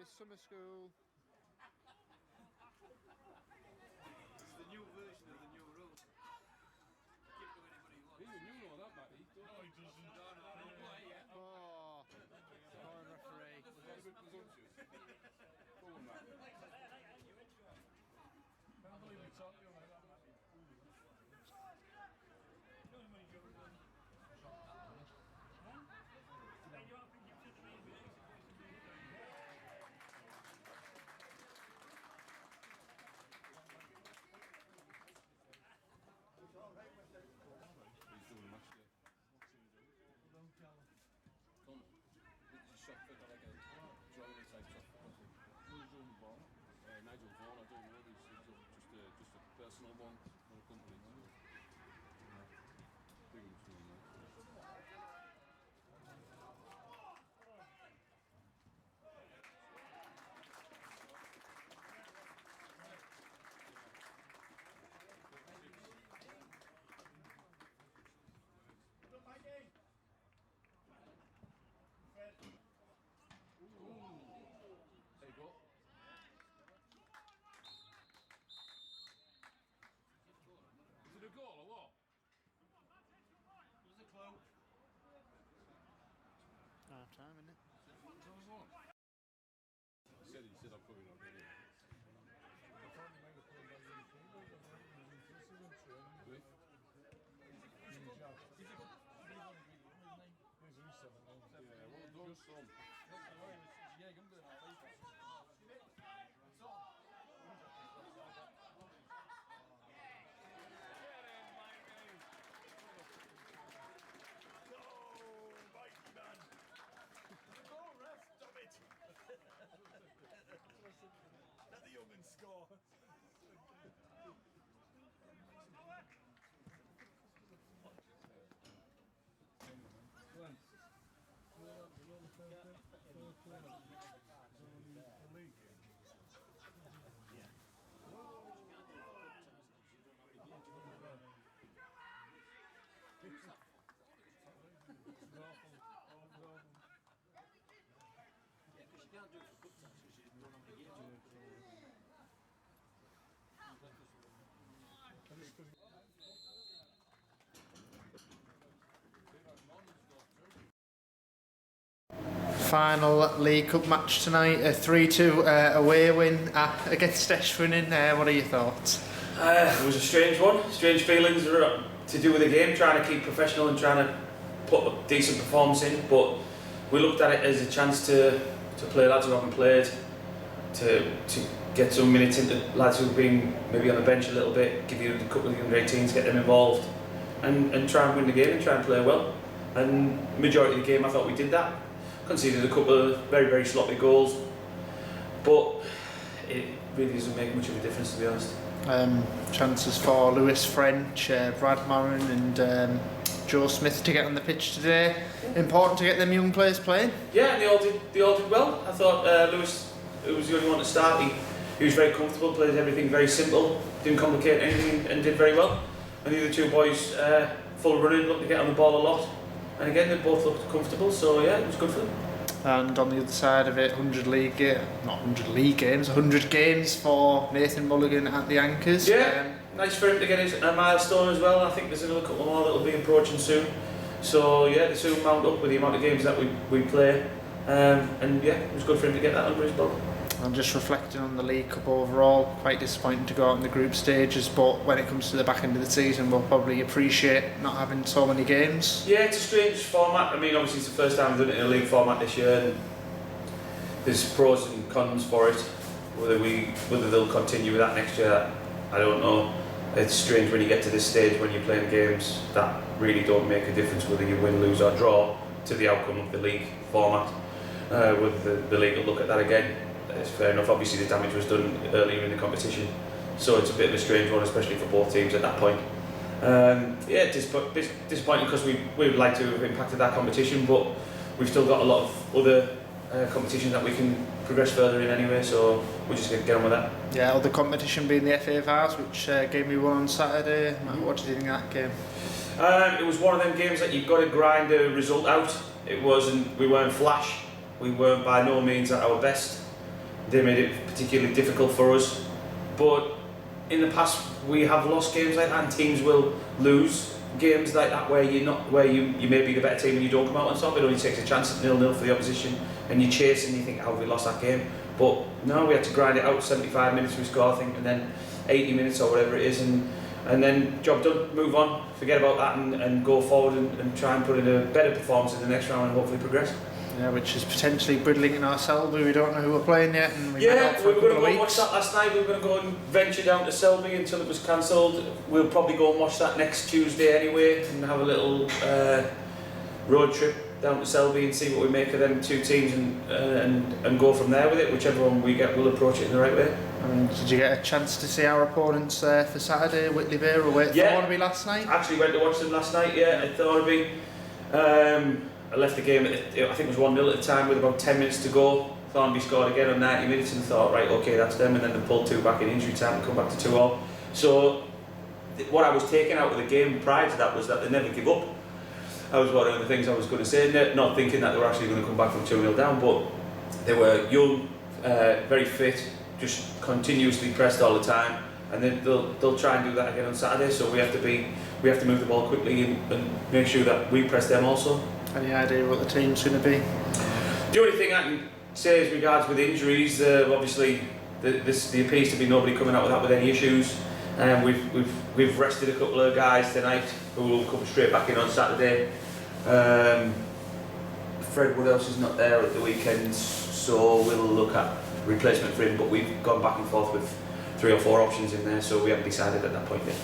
Woodhouse Summer School. It's the new version of the new rule. Give to anybody who wants. You know that, Matty. No, he doesn't. No, play yet. Oh, foreign referee. Was that a bit presumptuous? Go on, Matt. Can't believe we talked to you like that, Matty. He's doing a match day. Tom, this is a shot fit like a drone type shot fit. Who's doing the ball? Nigel Vaughan, I don't know. He's just a personal one, not a company. Big one's doing that. There you go. Is it a goal or what? There's a clue. Half time, isn't it? He said I'm coming on anyway. With? Yeah, well done, son. Mikey, man! Oh, ref, stop it! Let the young'un score. Yeah, because you can't do it for cup times because you don't know how many games you've got. Final League Cup match tonight, a 3-2 away win against Eschwinin. What are your thoughts? It was a strange one, strange feelings to do with the game, trying to keep professional and trying to put a decent performance in, but we looked at it as a chance to play lads who haven't played, to get some minutes into lads who've been maybe on the bench a little bit, give you a couple of under 18s, get them involved, and try and win the game and try and play well. And majority of the game I thought we did that. Conceded a couple of very, very sloppy goals, but it really doesn't make much of a difference, to be honest. Chances for Lewis French, Brad Moran and Joe Smith to get on the pitch today. Important to get them young players playing. Yeah, and they all did well. I thought Lewis, who was the only one to start, he was very comfortable, played everything very simple, didn't complicate anything, and did very well. And the other two boys, full running, looked to get on the ball a lot. And again, they both looked comfortable, so yeah, it was good for them. And on the other side of it, 100 games for Nathan Mulligan at the Anchors. Yeah, nice for him to get a milestone as well. I think there's another couple more that will be approaching soon. So yeah, they soon mount up with the amount of games that we play. And yeah, it was good for him to get that under his belt. I'm just reflecting on the League Cup overall, quite disappointing to go out in the group stages, but when it comes to the back end of the season we'll probably appreciate not having so many games. Yeah, it's a strange format. I mean, obviously it's the first time we've done it in a league format this year, and there's pros and cons for it. Whether they'll continue with that next year, I don't know. It's strange when you get to this stage when you're playing games that really don't make a difference whether you win, lose or draw to the outcome of the league format. Whether the league will look at that again. It's fair enough. Obviously the damage was done earlier in the competition, so it's a bit of a strange one, especially for both teams at that point. Yeah, disappointing because we would like to have impacted that competition, but we've still got a lot of other competitions that we can progress further in anyway, so we're just going to get on with that. Yeah, other competition being the FA Vars, which gave me one on Saturday. What did you think of that game? It was one of them games that you've got to grind a result out. We weren't flash, we weren't by no means at our best. they made it particularly difficult for us. But in the past, we have lost games like that, and teams will lose games like that where you may be the better team and you don't come out on top. It only takes a chance at 0-0 for the opposition, and you chase and you think, how have we lost that game? But no, we had to grind it out. 75 minutes we score, I think, and then 80 minutes or whatever it is, and then job done, move on, forget about that, and go forward and try and put in a better performance in the next round and hopefully progress. Yeah, which is potentially Bridlington ourselves. We don't know who we're playing yet, and we Yeah, we were going to go and watch weeks. that last night. We were going to go and venture down to Selby until it was cancelled. We'll probably go and watch that next Tuesday anyway, and have a little road trip down to Selby and see what we make of them two teams, and go from there with it. Whichever one we get, we'll approach it in the right way. I mean, did you get a chance to see our opponents for Saturday, Whitley Bear or Thornaby last night? Actually went to watch them last night, yeah, at Thornaby. I left the game, I think it was 1-0 at the time with about 10 minutes to go. Thornaby scored again on 90 minutes and thought, right, okay, that's them, and then they pulled 2 back in injury time and come back to 2-all. So what I was taking out of the game prior to that was that they never give up. That was one of the things I was going to say, not thinking that they were actually going to come back from 2-0 down, but they were young, very fit, just continuously pressed all the time, and then they'll try and do that again on Saturday. So we have to move the ball quickly and make sure that we press them also. Any idea what the team's going to be? The only thing I can say as regards with injuries, obviously there appears to be nobody coming out with that with any issues. We've rested a couple of guys tonight who will come straight back in on Saturday. Fred Woodhouse is not there at the weekend, so we'll look at replacement for him. But we've gone back and forth with 3 or 4 options in there, so we haven't decided at that point yet.